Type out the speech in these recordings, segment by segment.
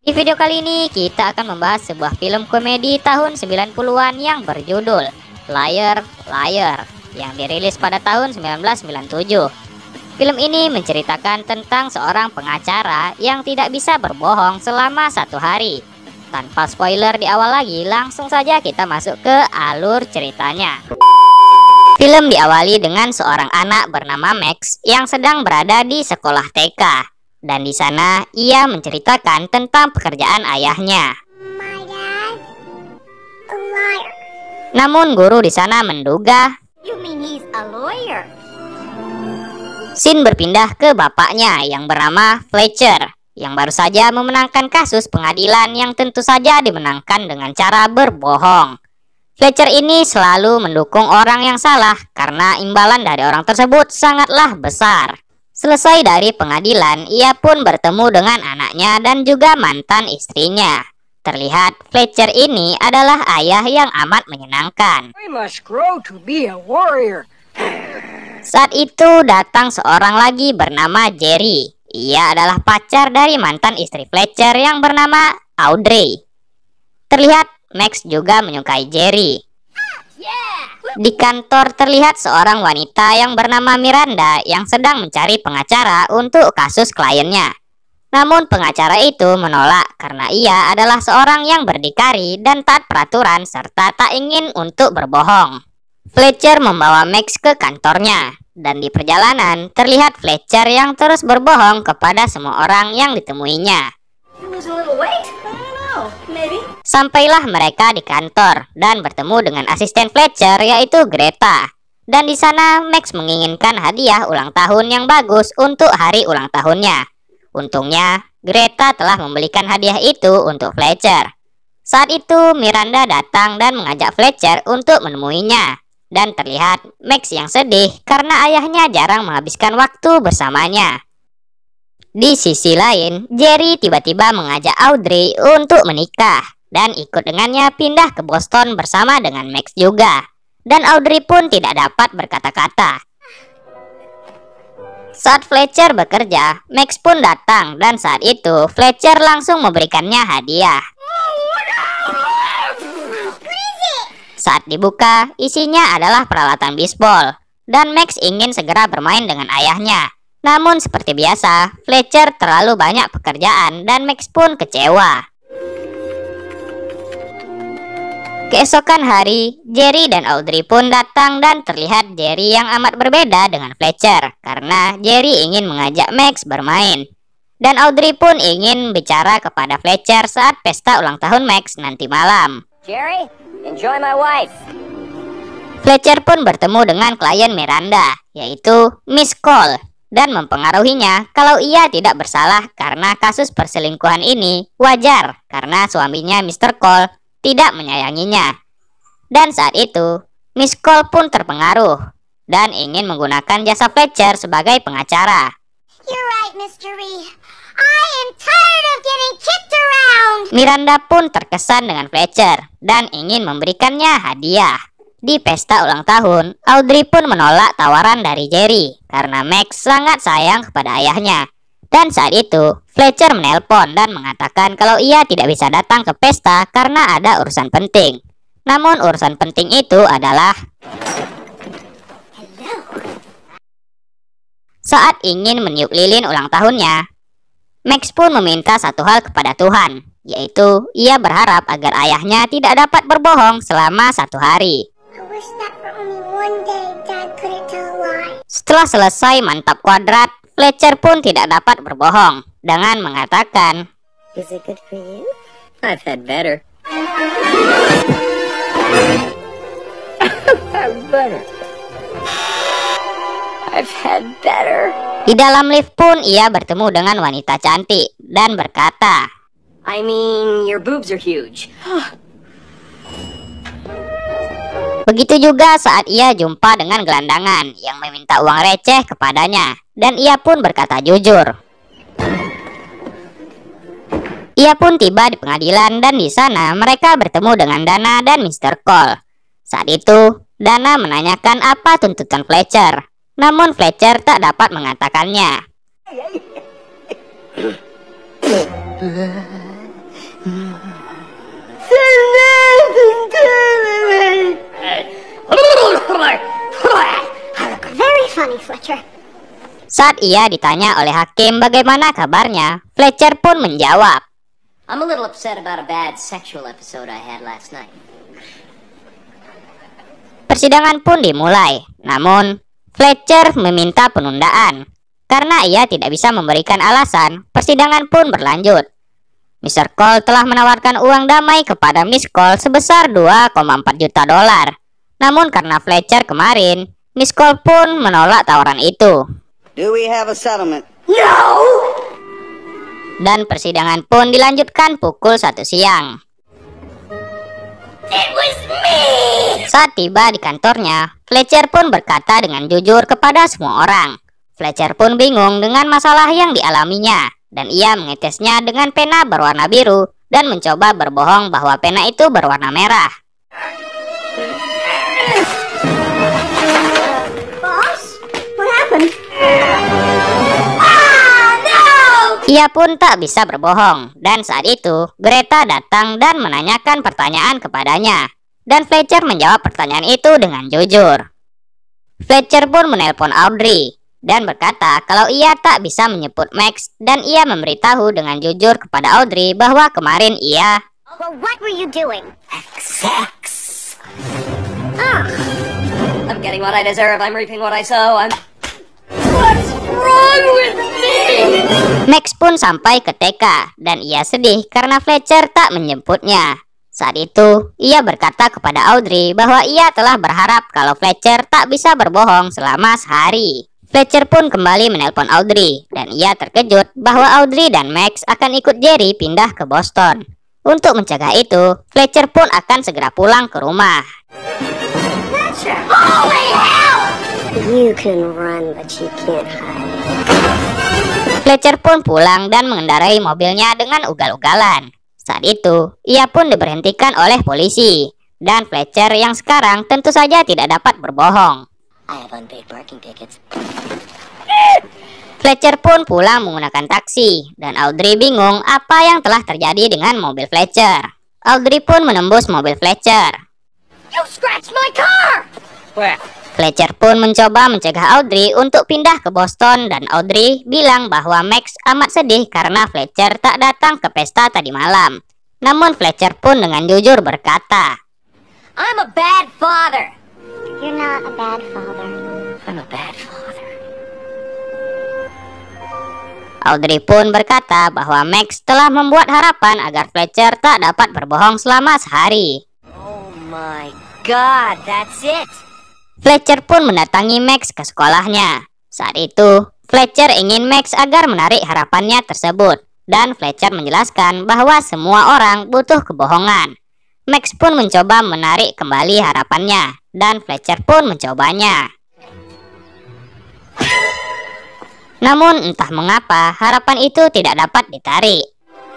Di video kali ini kita akan membahas sebuah film komedi tahun 90-an yang berjudul Liar Liar yang dirilis pada tahun 1997. Film ini menceritakan tentang seorang pengacara yang tidak bisa berbohong selama 1 hari. Tanpa spoiler di awal lagi, langsung saja kita masuk ke alur ceritanya. Film diawali dengan seorang anak bernama Max yang sedang berada di sekolah TK. Dan di sana ia menceritakan tentang pekerjaan ayahnya. Namun guru di sana menduga Scene berpindah ke bapaknya yang bernama Fletcher, yang baru saja memenangkan kasus pengadilan yang tentu saja dimenangkan dengan cara berbohong. Fletcher ini selalu mendukung orang yang salah karena imbalan dari orang tersebut sangatlah besar. Selesai dari pengadilan, ia pun bertemu dengan anaknya dan juga mantan istrinya. Terlihat Fletcher ini adalah ayah yang amat menyenangkan. Saat itu datang seorang lagi bernama Jerry. Ia adalah pacar dari mantan istri Fletcher yang bernama Audrey. Terlihat Max juga menyukai Jerry. Di kantor terlihat seorang wanita yang bernama Miranda yang sedang mencari pengacara untuk kasus kliennya. Namun pengacara itu menolak karena ia adalah seorang yang berdikari dan taat peraturan serta tak ingin untuk berbohong. Fletcher membawa Max ke kantornya, dan di perjalanan terlihat Fletcher yang terus berbohong kepada semua orang yang ditemuinya. Sampailah mereka di kantor dan bertemu dengan asisten Fletcher yaitu Greta. Dan di sana Max menginginkan hadiah ulang tahun yang bagus untuk hari ulang tahunnya. Untungnya Greta telah membelikan hadiah itu untuk Fletcher. Saat itu Miranda datang dan mengajak Fletcher untuk menemuinya. Dan terlihat Max yang sedih karena ayahnya jarang menghabiskan waktu bersamanya. Di sisi lain, Jerry tiba-tiba mengajak Audrey untuk menikah dan ikut dengannya pindah ke Boston bersama dengan Max juga. Dan Audrey pun tidak dapat berkata-kata. Saat Fletcher bekerja, Max pun datang dan saat itu Fletcher langsung memberikannya hadiah. Saat dibuka, isinya adalah peralatan bisbol dan Max ingin segera bermain dengan ayahnya. Namun seperti biasa, Fletcher terlalu banyak pekerjaan dan Max pun kecewa. Keesokan hari, Jerry dan Audrey pun datang dan terlihat Jerry yang amat berbeda dengan Fletcher karena Jerry ingin mengajak Max bermain. Dan Audrey pun ingin bicara kepada Fletcher saat pesta ulang tahun Max nanti malam. Jerry, enjoy my wife. Fletcher pun bertemu dengan klien Miranda, yaitu Miss Cole, dan mempengaruhinya kalau ia tidak bersalah karena kasus perselingkuhan ini wajar karena suaminya Mr. Cole tidak menyayanginya. Dan saat itu, Miss Cole pun terpengaruh dan ingin menggunakan jasa Fletcher sebagai pengacara. You're right, Mystery. I am tired of getting kicked around. Miranda pun terkesan dengan Fletcher dan ingin memberikannya hadiah. Di pesta ulang tahun, Audrey pun menolak tawaran dari Jerry karena Max sangat sayang kepada ayahnya. Dan saat itu, Fletcher menelpon dan mengatakan kalau ia tidak bisa datang ke pesta karena ada urusan penting. Namun urusan penting itu adalah saat ingin meniup lilin ulang tahunnya, Max pun meminta satu hal kepada Tuhan, yaitu ia berharap agar ayahnya tidak dapat berbohong selama 1 hari. Setelah selesai mantap kuadrat, Fletcher pun tidak dapat berbohong dengan mengatakan, Is it good for you? I've had better. I've had better. Di dalam lift pun ia bertemu dengan wanita cantik dan berkata, I mean, your boobs are huge. Begitu juga saat ia jumpa dengan gelandangan yang meminta uang receh kepadanya, dan ia pun berkata jujur. Ia pun tiba di pengadilan dan di sana mereka bertemu dengan Dana dan Mr. Cole. Saat itu, Dana menanyakan apa tuntutan Fletcher, namun Fletcher tak dapat mengatakannya. Very funny, Fletcher. Saat ia ditanya oleh hakim bagaimana kabarnya, Fletcher pun menjawab, I'm a little upset about a bad sexual episode I had last night. Persidangan pun dimulai, namun Fletcher meminta penundaan. Karena ia tidak bisa memberikan alasan, persidangan pun berlanjut. Mr. Cole telah menawarkan uang damai kepada Miss Cole sebesar 2,4 juta dolar. Namun karena Fletcher kemarin, Miss Cole pun menolak tawaran itu. Do we have a settlement? No! Dan persidangan pun dilanjutkan pukul 1 siang. It was me! Saat tiba di kantornya, Fletcher pun berkata dengan jujur kepada semua orang. Fletcher pun bingung dengan masalah yang dialaminya, dan ia mengetesnya dengan pena berwarna biru dan mencoba berbohong bahwa pena itu berwarna merah. Boss, what happened? Ia pun tak bisa berbohong, dan saat itu Greta datang dan menanyakan pertanyaan kepadanya, dan Fletcher menjawab pertanyaan itu dengan jujur. Fletcher pun menelpon Audrey dan berkata kalau ia tak bisa menjemput Max, dan ia memberitahu dengan jujur kepada Audrey bahwa kemarin ia... Well, what were you doing? Sex. I'm getting what I deserve. I'm reaping what I sow. What's wrong with me? Max pun sampai ke TK, dan ia sedih karena Fletcher tak menjemputnya. Saat itu, ia berkata kepada Audrey bahwa ia telah berharap kalau Fletcher tak bisa berbohong selama sehari. Fletcher pun kembali menelpon Audrey, dan ia terkejut bahwa Audrey dan Max akan ikut Jerry pindah ke Boston. Untuk mencegah itu, Fletcher pun akan segera pulang ke rumah. Fletcher! Holy hell! You can run, but you can't hide. Fletcher pun pulang dan mengendarai mobilnya dengan ugal-ugalan. Saat itu, ia pun diberhentikan oleh polisi, dan Fletcher yang sekarang tentu saja tidak dapat berbohong. I have unpaid parking tickets. Fletcher pun pulang menggunakan taksi, dan Audrey bingung apa yang telah terjadi dengan mobil Fletcher. Audrey pun menembus mobil Fletcher. You scratched my car! Where? Fletcher pun mencoba mencegah Audrey untuk pindah ke Boston, dan Audrey bilang bahwa Max amat sedih karena Fletcher tak datang ke pesta tadi malam. Namun Fletcher pun dengan jujur berkata, I'm a bad father. You're not a bad father. I'm a bad father. Audrey pun berkata bahwa Max telah membuat harapan agar Fletcher tak dapat berbohong selama sehari. Oh my God, that's it. Fletcher pun mendatangi Max ke sekolahnya. Saat itu, Fletcher ingin Max agar menarik harapannya tersebut, dan Fletcher menjelaskan bahwa semua orang butuh kebohongan. Max pun mencoba menarik kembali harapannya, dan Fletcher pun mencobanya. Namun entah mengapa harapan itu tidak dapat ditarik.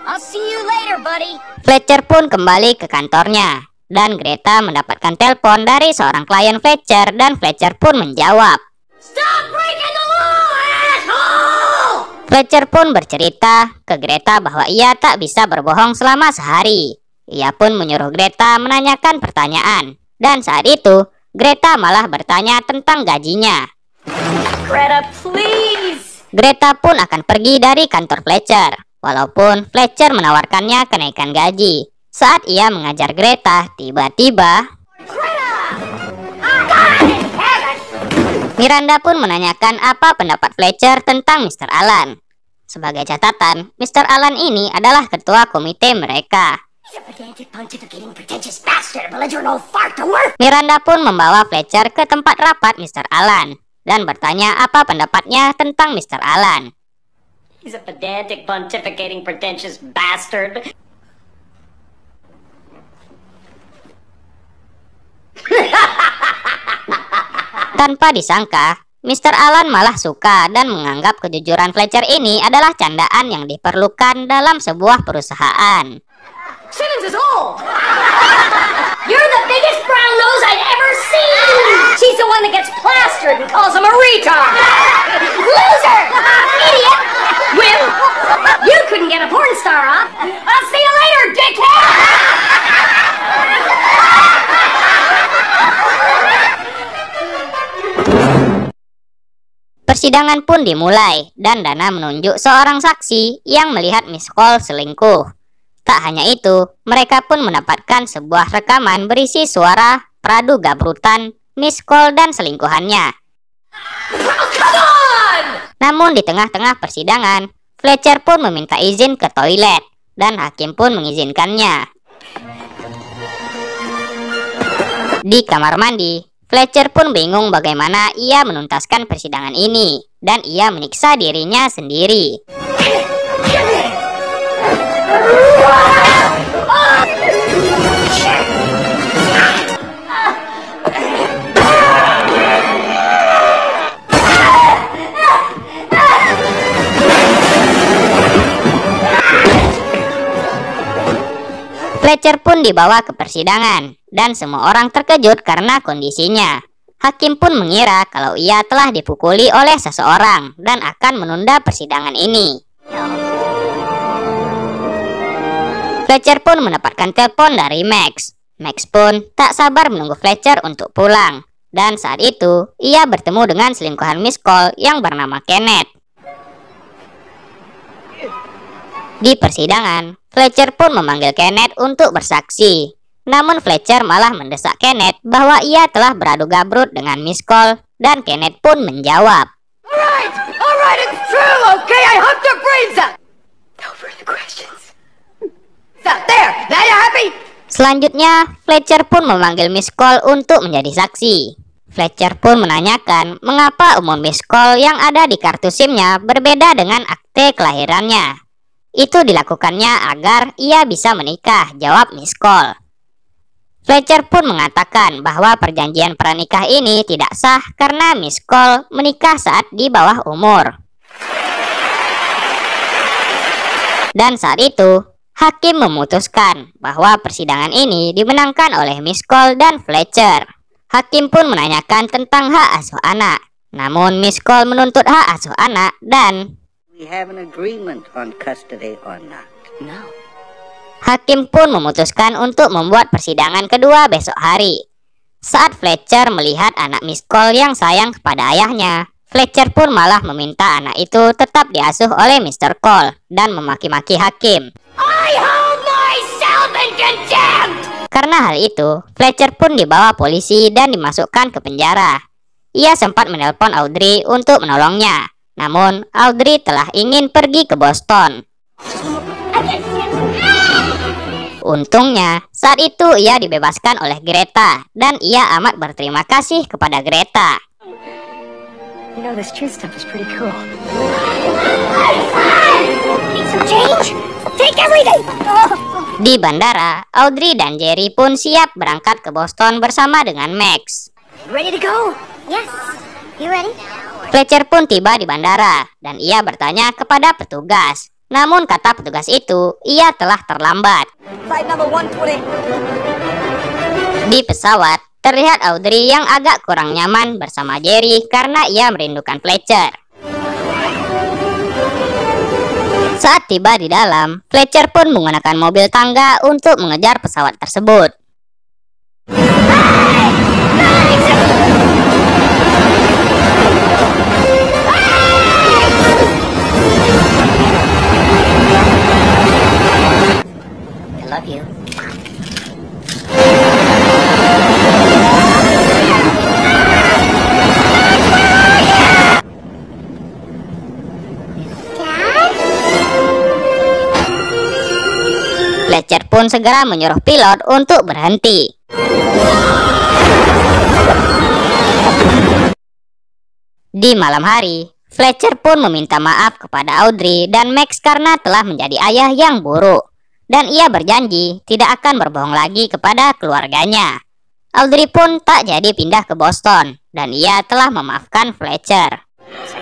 I'll see you later, buddy. Fletcher pun kembali ke kantornya, dan Greta mendapatkan telepon dari seorang klien Fletcher, dan Fletcher pun menjawab. Stop breaking the law, asshole! Fletcher pun bercerita ke Greta bahwa ia tak bisa berbohong selama sehari. Ia pun menyuruh Greta menanyakan pertanyaan, dan saat itu Greta malah bertanya tentang gajinya. Greta, please! Greta pun akan pergi dari kantor Fletcher, walaupun Fletcher menawarkannya kenaikan gaji. Saat ia mengajar Greta, tiba-tiba Miranda pun menanyakan apa pendapat Fletcher tentang Mr. Alan. Sebagai catatan, Mr. Alan ini adalah ketua komite mereka. Miranda pun membawa Fletcher ke tempat rapat Mr. Alan dan bertanya apa pendapatnya tentang Mr. Alan. He's a pedantic, pontificating, pretentious bastard. Tanpa disangka, Mr. Alan malah suka dan menganggap kejujuran Fletcher ini adalah candaan yang diperlukan dalam sebuah perusahaan. Simmons is old. You're the biggest brown nose I've ever seen. She's the one that gets plastered and calls him a retard. Loser! Idiot! Wimp! You couldn't get a porn star off. I'll see you later, Persidangan pun dimulai dan Dana menunjuk seorang saksi yang melihat Miss Cole selingkuh. Tak hanya itu, mereka pun mendapatkan sebuah rekaman berisi suara pradu gabrutan Miss Cole dan selingkuhannya. Namun di tengah-tengah persidangan, Fletcher pun meminta izin ke toilet dan hakim pun mengizinkannya. Di kamar mandi, Fletcher pun bingung bagaimana ia menuntaskan persidangan ini, dan ia menyiksa dirinya sendiri. Fletcher pun dibawa ke persidangan, dan semua orang terkejut karena kondisinya. Hakim pun mengira kalau ia telah dipukuli oleh seseorang dan akan menunda persidangan ini. Fletcher pun mendapatkan telepon dari Max. Max pun tak sabar menunggu Fletcher untuk pulang. Dan saat itu, ia bertemu dengan selingkuhan Miss Cole yang bernama Kenneth. Di persidangan, Fletcher pun memanggil Kenneth untuk bersaksi. Namun Fletcher malah mendesak Kenneth bahwa ia telah beradu gabrut dengan Miss Cole, dan Kenneth pun menjawab, Alright, it's true, okay? I hooked her brains out. No further questions. So, there, now you happy? Selanjutnya, Fletcher pun memanggil Miss Cole untuk menjadi saksi. Fletcher pun menanyakan mengapa umur Miss Cole yang ada di kartu SIM-nya berbeda dengan akte kelahirannya. Itu dilakukannya agar ia bisa menikah, jawab Miss Cole. Fletcher pun mengatakan bahwa perjanjian pranikah ini tidak sah karena Miss Cole menikah saat di bawah umur. Dan saat itu, hakim memutuskan bahwa persidangan ini dimenangkan oleh Miss Cole dan Fletcher. Hakim pun menanyakan tentang hak asuh anak. Namun Miss Cole menuntut hak asuh anak dan We have an agreement on custody or not. No. hakim pun memutuskan untuk membuat persidangan kedua besok hari. Saat Fletcher melihat anak Miss Cole yang sayang kepada ayahnya, Fletcher pun malah meminta anak itu tetap diasuh oleh Mr. Cole dan memaki-maki hakim. I hold myself in contempt! Karena hal itu, Fletcher pun dibawa polisi dan dimasukkan ke penjara. Ia sempat menelpon Audrey untuk menolongnya. Namun, Audrey telah ingin pergi ke Boston. Untungnya, saat itu ia dibebaskan oleh Greta, dan ia amat berterima kasih kepada Greta. You know, this truth stuff is pretty cool. Need some change? Take everything! Di bandara, Audrey dan Jerry pun siap berangkat ke Boston bersama dengan Max. Ready to go? Yes. You ready? Fletcher pun tiba di bandara, dan ia bertanya kepada petugas. Namun kata petugas itu, ia telah terlambat. Flight number 120. Di pesawat, terlihat Audrey yang agak kurang nyaman bersama Jerry karena ia merindukan Fletcher. Saat tiba di dalam, Fletcher pun menggunakan mobil tangga untuk mengejar pesawat tersebut. I love you. Fletcher pun segera menyuruh pilot untuk berhenti. Di malam hari, Fletcher pun meminta maaf kepada Audrey dan Max karena telah menjadi ayah yang buruk. Dan ia berjanji tidak akan berbohong lagi kepada keluarganya. Audrey pun tak jadi pindah ke Boston, dan ia telah memaafkan Fletcher.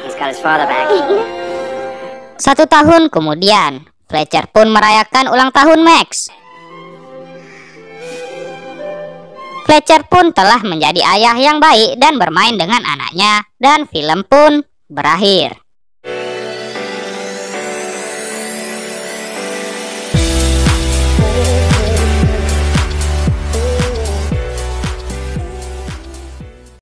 He's got his father back. 1 tahun kemudian, Fletcher pun merayakan ulang tahun Max. Fletcher pun telah menjadi ayah yang baik dan bermain dengan anaknya, dan film pun berakhir.